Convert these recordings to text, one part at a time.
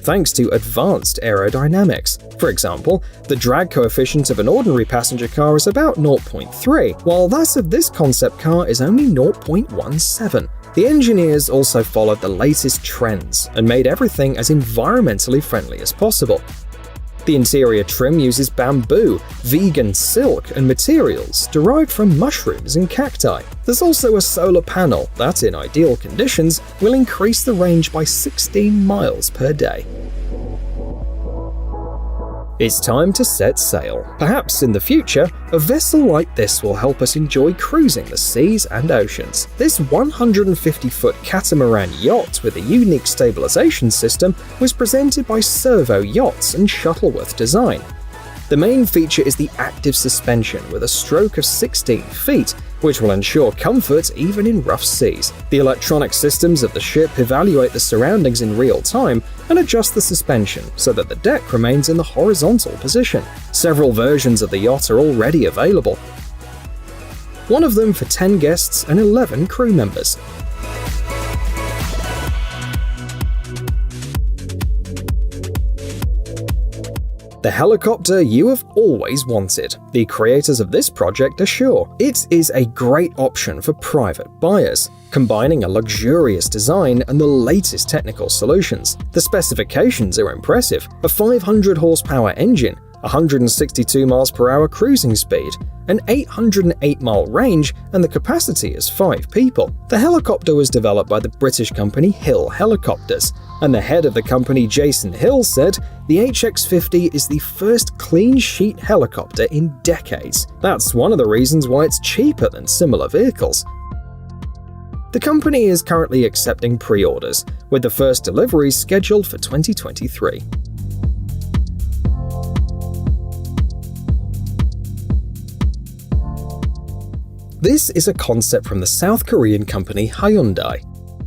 thanks to advanced aerodynamics. For example, the drag coefficient of an ordinary passenger car is about 0.3, while that of this concept car is only 0.17. The engineers also followed the latest trends and made everything as environmentally friendly as possible. The interior trim uses bamboo, vegan silk, and materials derived from mushrooms and cacti. There's also a solar panel that, in ideal conditions, will increase the range by 16 miles per day. It's time to set sail. Perhaps in the future, a vessel like this will help us enjoy cruising the seas and oceans. This 150-foot catamaran yacht with a unique stabilization system was presented by Servo Yachts and Shuttleworth Design. The main feature is the active suspension with a stroke of 16 feet, which will ensure comfort even in rough seas. The electronic systems of the ship evaluate the surroundings in real time and adjust the suspension so that the deck remains in the horizontal position. Several versions of the yacht are already available, one of them for 10 guests and 11 crew members. The helicopter you have always wanted. The creators of this project are sure it is a great option for private buyers, combining a luxurious design and the latest technical solutions. The specifications are impressive: a 500 horsepower engine, 162 miles per hour cruising speed, an 808-mile range, and the capacity is 5 people. The helicopter was developed by the British company Hill Helicopters, and the head of the company, Jason Hill, said the HX50 is the first clean-sheet helicopter in decades. That's one of the reasons why it's cheaper than similar vehicles. The company is currently accepting pre-orders, with the first deliveries scheduled for 2023. This is a concept from the South Korean company Hyundai.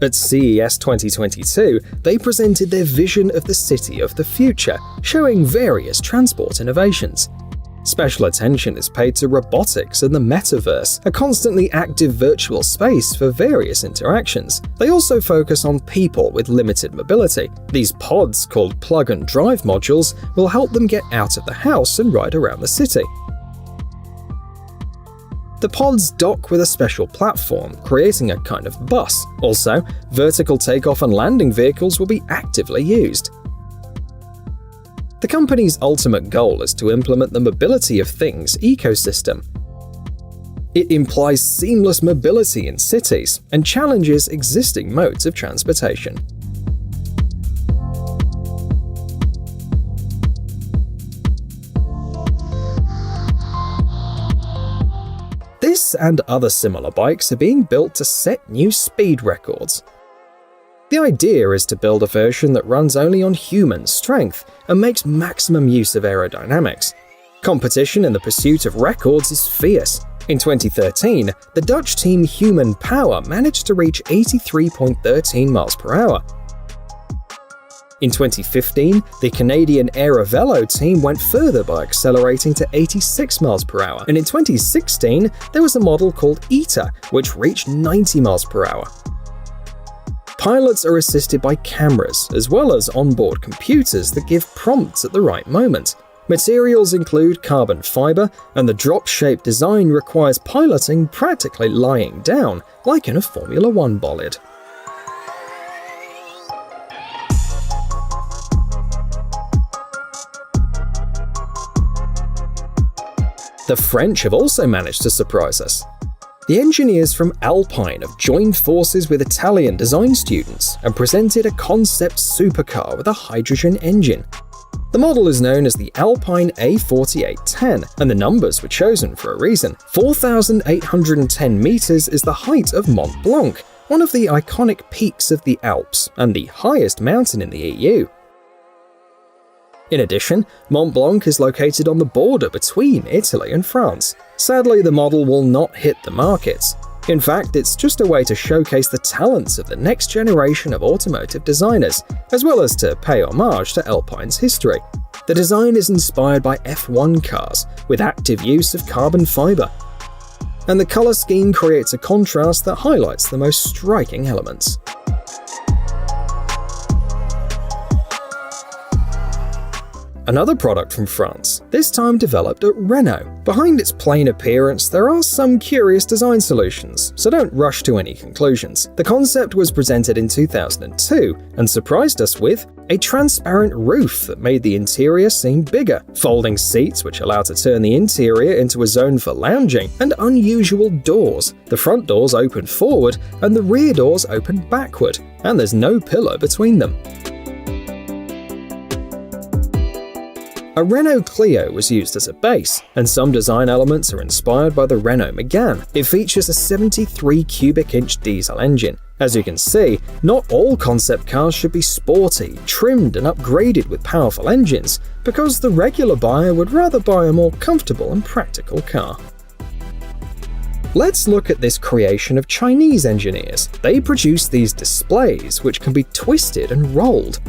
At CES 2022, they presented their vision of the city of the future, showing various transport innovations. Special attention is paid to robotics and the metaverse, a constantly active virtual space for various interactions. They also focus on people with limited mobility. These pods, called plug-and-drive modules, will help them get out of the house and ride around the city. The pods dock with a special platform, creating a kind of bus. Also, vertical takeoff and landing vehicles will be actively used. The company's ultimate goal is to implement the mobility of things ecosystem. It implies seamless mobility in cities and challenges existing modes of transportation. This and other similar bikes are being built to set new speed records. The idea is to build a version that runs only on human strength and makes maximum use of aerodynamics. Competition in the pursuit of records is fierce. In 2013, the Dutch team Human Power managed to reach 83.13 miles per hour. In 2015, the Canadian Aerovelo team went further by accelerating to 86 miles per hour, and in 2016, there was a model called ETA, which reached 90 miles per hour. Pilots are assisted by cameras, as well as onboard computers that give prompts at the right moment. Materials include carbon fiber, and the drop-shaped design requires piloting practically lying down, like in a Formula One bolide. The French have also managed to surprise us. The engineers from Alpine have joined forces with Italian design students and presented a concept supercar with a hydrogen engine. The model is known as the Alpine A4810, and the numbers were chosen for a reason. 4,810 meters is the height of Mont Blanc, one of the iconic peaks of the Alps and the highest mountain in the EU. In addition, Mont Blanc is located on the border between Italy and France. Sadly, the model will not hit the markets. In fact, it's just a way to showcase the talents of the next generation of automotive designers, as well as to pay homage to Alpine's history. The design is inspired by F1 cars, with active use of carbon fiber. And the color scheme creates a contrast that highlights the most striking elements. Another product from France, this time developed at Renault. Behind its plain appearance, there are some curious design solutions, so don't rush to any conclusions. The concept was presented in 2002 and surprised us with a transparent roof that made the interior seem bigger, folding seats which allow to turn the interior into a zone for lounging, and unusual doors. The front doors open forward and the rear doors open backward, and there's no pillar between them. A Renault Clio was used as a base, and some design elements are inspired by the Renault Megane. It features a 73 cubic inch diesel engine. As you can see, not all concept cars should be sporty, trimmed and upgraded with powerful engines, because the regular buyer would rather buy a more comfortable and practical car. Let's look at this creation of Chinese engineers. They produce these displays which can be twisted and rolled.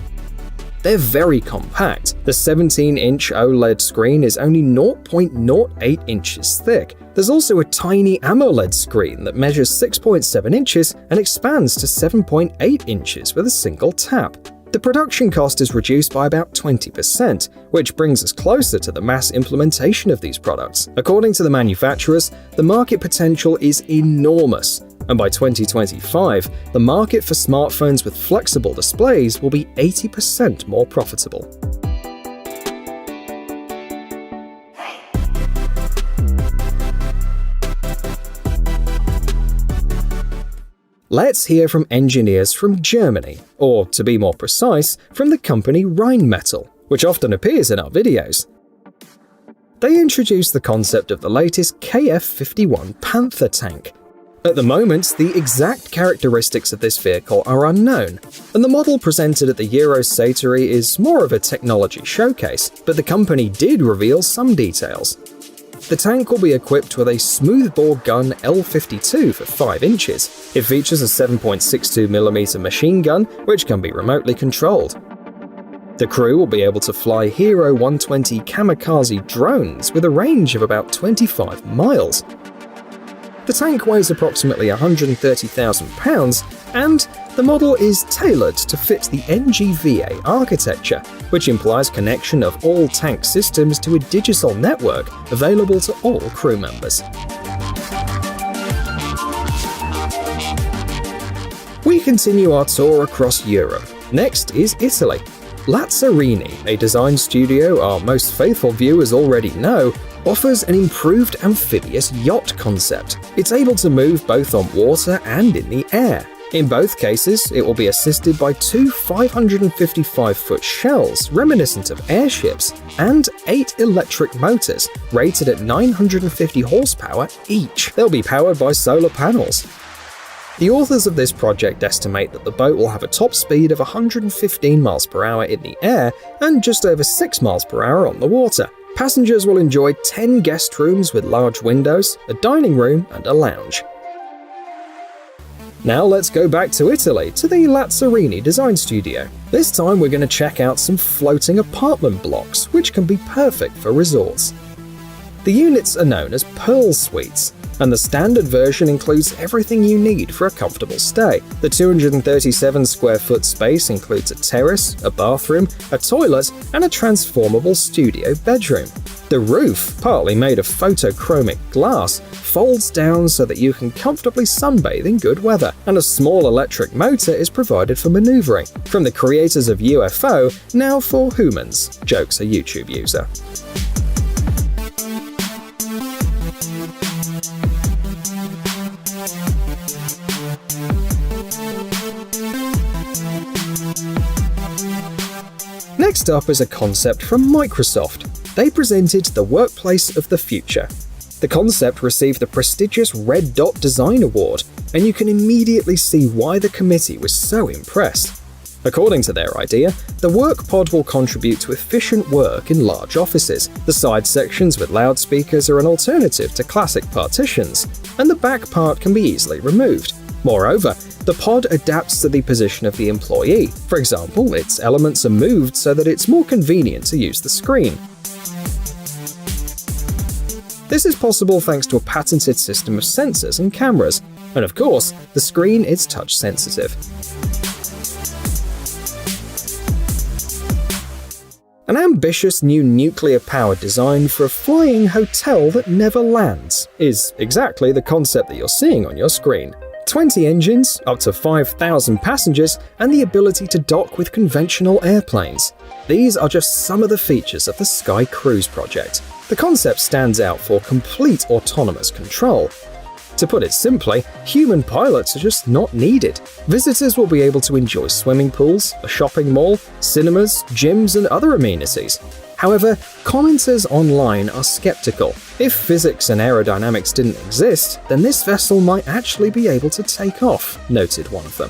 They're very compact. The 17-inch OLED screen is only 0.08 inches thick. There's also a tiny AMOLED screen that measures 6.7 inches and expands to 7.8 inches with a single tap. The production cost is reduced by about 20%, which brings us closer to the mass implementation of these products. According to the manufacturers, the market potential is enormous, and by 2025, the market for smartphones with flexible displays will be 80% more profitable. Let's hear from engineers from Germany, or to be more precise, from the company Rheinmetall, which often appears in our videos. They introduced the concept of the latest KF-51 Panther tank. At the moment, the exact characteristics of this vehicle are unknown, and the model presented at the Eurosatory is more of a technology showcase, but the company did reveal some details. The tank will be equipped with a smoothbore gun L52 for 5 inches. It features a 7.62mm machine gun, which can be remotely controlled. The crew will be able to fly Hero 120 kamikaze drones with a range of about 25 miles. The tank weighs approximately 130,000 pounds, and the model is tailored to fit the NGVA architecture, which implies connection of all tank systems to a digital network available to all crew members. We continue our tour across Europe. Next is Italy. Lazzarini, a design studio our most faithful viewers already know, offers an improved amphibious yacht concept. It's able to move both on water and in the air. In both cases, it will be assisted by 2 555-foot shells reminiscent of airships and 8 electric motors rated at 950 horsepower each. They'll be powered by solar panels. The authors of this project estimate that the boat will have a top speed of 115 miles per hour in the air and just over 6 miles per hour on the water. Passengers will enjoy 10 guest rooms with large windows, a dining room and a lounge. Now let's go back to Italy, to the Lazzarini design studio. This time we're going to check out some floating apartment blocks, which can be perfect for resorts. The units are known as Pearl Suites, and the standard version includes everything you need for a comfortable stay. The 237 square foot space includes a terrace, a bathroom, a toilet, and a transformable studio bedroom. The roof, partly made of photochromic glass, folds down so that you can comfortably sunbathe in good weather, and a small electric motor is provided for maneuvering. From the creators of UFO, now for humans, jokes a YouTube user. Next up is a concept from Microsoft. They presented the workplace of the future. The concept received the prestigious Red Dot Design Award, and you can immediately see why the committee was so impressed. According to their idea, the work pod will contribute to efficient work in large offices. The side sections with loudspeakers are an alternative to classic partitions, and the back part can be easily removed. Moreover, the pod adapts to the position of the employee. For example, its elements are moved so that it's more convenient to use the screen. This is possible thanks to a patented system of sensors and cameras, and of course, the screen is touch sensitive. An ambitious new nuclear-powered design for a flying hotel that never lands is exactly the concept that you're seeing on your screen. 20 engines, up to 5,000 passengers, and the ability to dock with conventional airplanes. These are just some of the features of the Sky Cruise project. The concept stands out for complete autonomous control. To put it simply, human pilots are just not needed. Visitors will be able to enjoy swimming pools, a shopping mall, cinemas, gyms, and other amenities. However, commenters online are skeptical. If physics and aerodynamics didn't exist, then this vessel might actually be able to take off, noted one of them.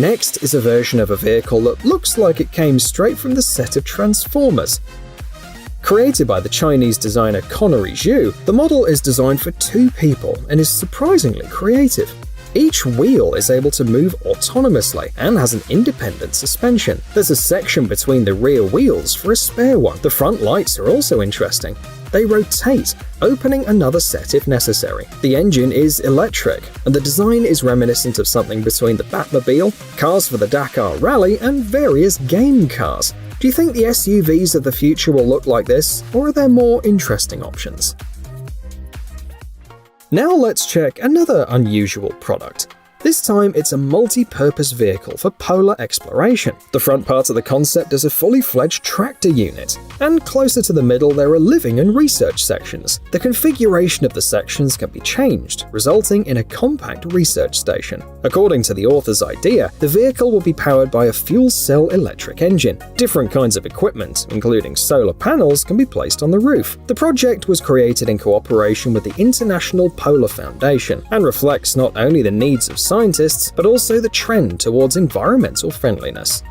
Next is a version of a vehicle that looks like it came straight from the set of Transformers. Created by the Chinese designer Connery Zhu, the model is designed for 2 people and is surprisingly creative. Each wheel is able to move autonomously and has an independent suspension. There's a section between the rear wheels for a spare one. The front lights are also interesting. They rotate, opening another set if necessary. The engine is electric, and the design is reminiscent of something between the Batmobile, cars for the Dakar Rally, and various game cars. Do you think the SUVs of the future will look like this, or are there more interesting options? Now let's check another unusual product. This time, it's a multi-purpose vehicle for polar exploration. The front part of the concept is a fully fledged tractor unit, and closer to the middle there are living and research sections. The configuration of the sections can be changed, resulting in a compact research station. According to the author's idea, the vehicle will be powered by a fuel cell electric engine. Different kinds of equipment, including solar panels, can be placed on the roof. The project was created in cooperation with the International Polar Foundation and reflects not only the needs of scientists, but also the trend towards environmental friendliness.